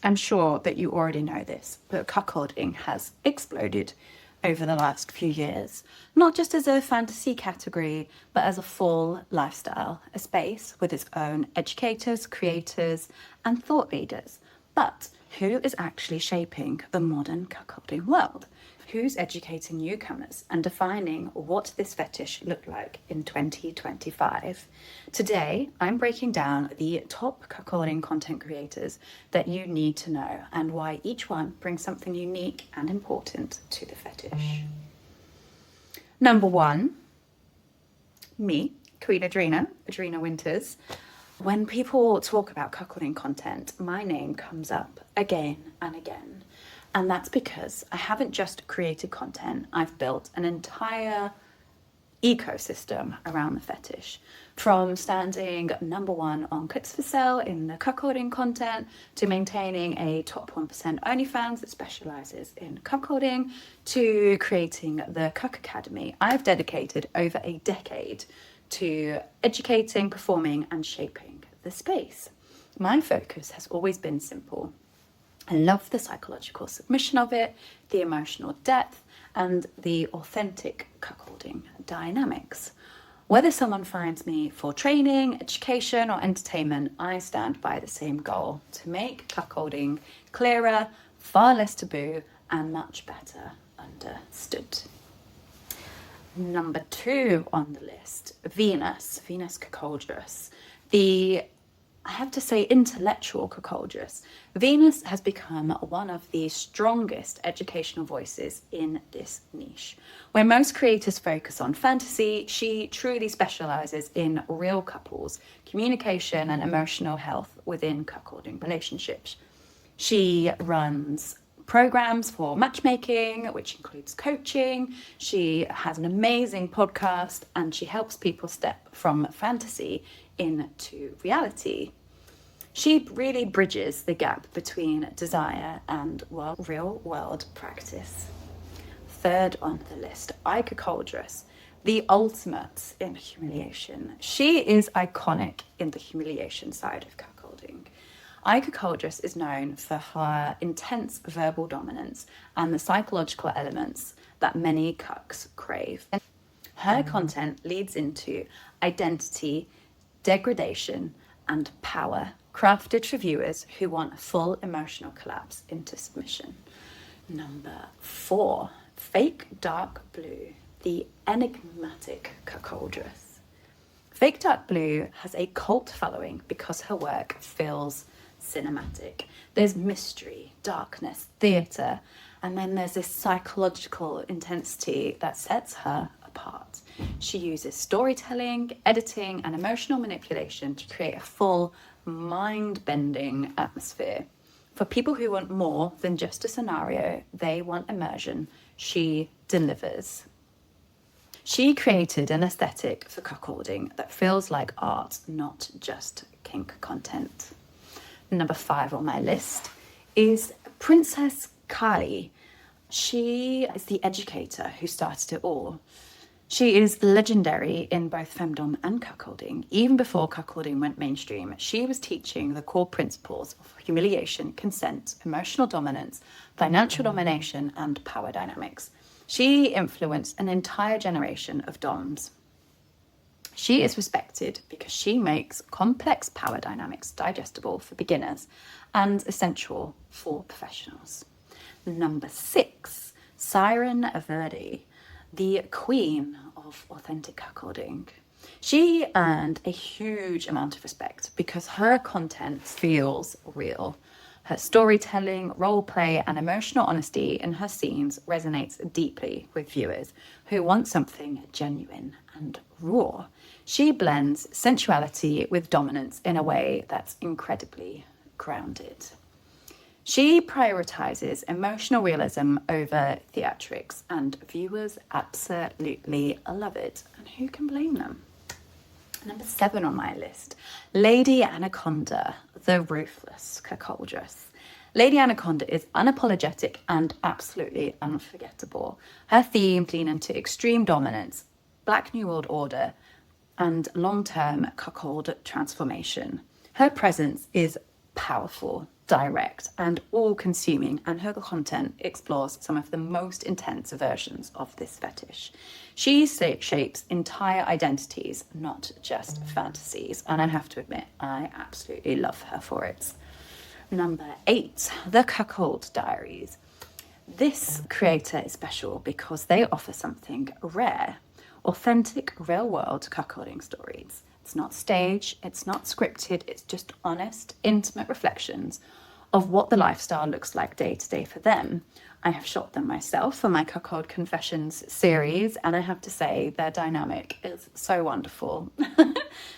I'm sure that you already know this, but cuckolding has exploded over the last few years, not just as a fantasy category, but as a full lifestyle, a space with its own educators, creators, and thought leaders. But who is actually shaping the modern cuckolding world? Who's educating newcomers and defining what this fetish looked like in 2025? Today, I'm breaking down the top cuckolding content creators that you need to know and why each one brings something unique and important to the fetish. Number one, me, Queen Adreena Winters. When people talk about cuckolding content, my name comes up again and again. And that's because I haven't just created content, I've built an entire ecosystem around the fetish. From standing number one on Clicks for Sale in the cuckolding content, to maintaining a top 1% OnlyFans that specializes in cuckolding, to creating the Cuck Academy. I've dedicated over a decade to educating, performing, and shaping the space. My focus has always been simple. I love the psychological submission of it, the emotional depth, and the authentic cuckolding dynamics. Whether someone finds me for training, education, or entertainment, I stand by the same goal: to make cuckolding clearer, far less taboo, and much better understood. Number two on the list, Venus Cuckoldress. I have to say, intellectual cuckoldress. Venus has become one of the strongest educational voices in this niche. Where most creators focus on fantasy, she truly specializes in real couples, communication, and emotional health within cuckolding relationships. She runs programs for matchmaking, which includes coaching. She has an amazing podcast, and she helps people step from fantasy into reality. She really bridges the gap between desire and real world practice. Third on the list, Cuckoldress, the ultimate in humiliation. She is iconic in the humiliation side of cuckolding. Cuckoldress is known for her intense verbal dominance and the psychological elements that many cucks crave. Her content leads into identity, degradation, and power, crafted for viewers who want a full emotional collapse into submission. Number four, Fake Dark Blue, the enigmatic cuckoldress. Fake Dark Blue has a cult following because her work feels cinematic. There's mystery, darkness, theatre, and then there's this psychological intensity that sets her apart. She uses storytelling, editing, and emotional manipulation to create a full, mind-bending atmosphere. For people who want more than just a scenario, they want immersion, she delivers. She created an aesthetic for cuckolding that feels like art, not just kink content. Number five on my list is Princess Kali. She is the educator who started it all. She is legendary in both femdom and cuckolding. Even before cuckolding went mainstream, she was teaching the core principles of humiliation, consent, emotional dominance, financial domination, and power dynamics. She influenced an entire generation of doms. She is respected because she makes complex power dynamics digestible for beginners and essential for professionals. Number six, Siren Verdi, the queen of authentic cuckolding. She earned a huge amount of respect because her content feels real. Her storytelling, role play, and emotional honesty in her scenes resonates deeply with viewers who want something genuine and raw. She blends sensuality with dominance in a way that's incredibly grounded. She prioritizes emotional realism over theatrics, and viewers absolutely love it. And who can blame them? Number seven on my list, Lady Anaconda, the ruthless cuckoldress. Lady Anaconda is unapologetic and absolutely unforgettable. Her themes lean into extreme dominance, Black New World Order, and long-term cuckold transformation. Her presence is powerful, direct, and all-consuming, and her content explores some of the most intense versions of this fetish. She shapes entire identities, not just fantasies, and I have to admit, I absolutely love her for it. Number 8, The Cuckold Diaries. This creator is special because they offer something rare, authentic, real-world cuckolding stories. It's not staged, it's not scripted, it's just honest, intimate reflections of what the lifestyle looks like day to day for them. I have shot them myself for my Cuckold Confessions series, and I have to say their dynamic is so wonderful.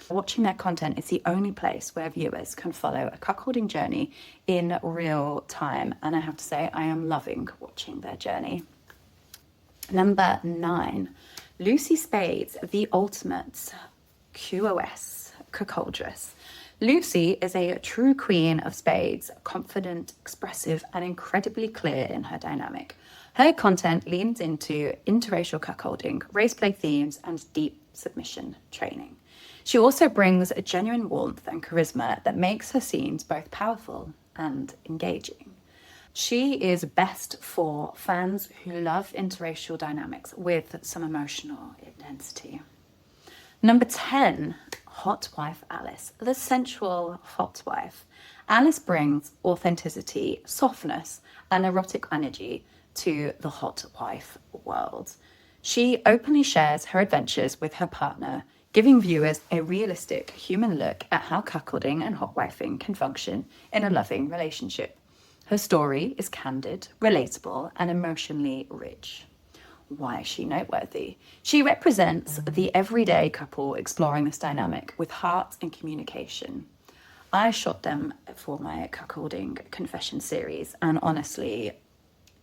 Watching their content is the only place where viewers can follow a cuckolding journey in real time, and I have to say I am loving watching their journey. Number 9, Lucy Spades, the ultimate QoS, cuckoldress. Lucy is a true queen of spades, confident, expressive, and incredibly clear in her dynamic. Her content leans into interracial cuckolding, race play themes, and deep submission training. She also brings a genuine warmth and charisma that makes her scenes both powerful and engaging. She is best for fans who love interracial dynamics with some emotional intensity. Number 10, Hot Wife Alice, the sensual hot wife. Alice brings authenticity, softness, and erotic energy to the hot wife world. She openly shares her adventures with her partner, giving viewers a realistic human look at how cuckolding and hot wifing can function in a loving relationship. Her story is candid, relatable, and emotionally rich. Why is she noteworthy? She represents the everyday couple exploring this dynamic with heart and communication. I shot them for my Cuckolding Confession series, and honestly,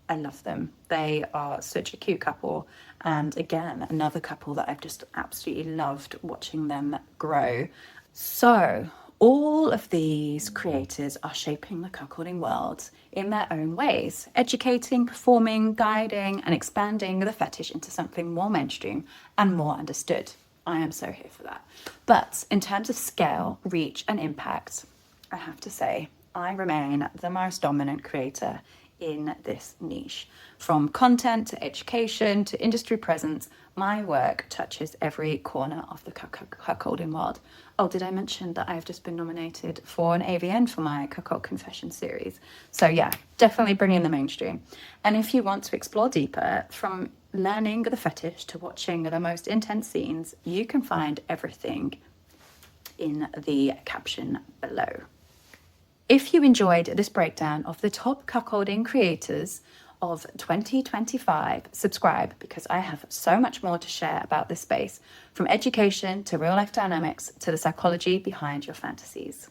I love them. They are such a cute couple, and again, another couple that I've just absolutely loved watching them grow. So, all of these creators are shaping the cuckolding world in their own ways, educating, performing, guiding, and expanding the fetish into something more mainstream and more understood. I am so here for that. But in terms of scale, reach, and impact, I have to say, I remain the most dominant creator in this niche. From content to education to industry presence, my work touches every corner of the cuckolding world. Oh, did I mention that I've just been nominated for an AVN for my Cuckold Confession series? So yeah, definitely bringing the mainstream. And if you want to explore deeper, from learning the fetish to watching the most intense scenes, you can find everything in the caption below. If you enjoyed this breakdown of the top cuckolding creators of 2025, subscribe, because I have so much more to share about this space, from education to real life dynamics to the psychology behind your fantasies.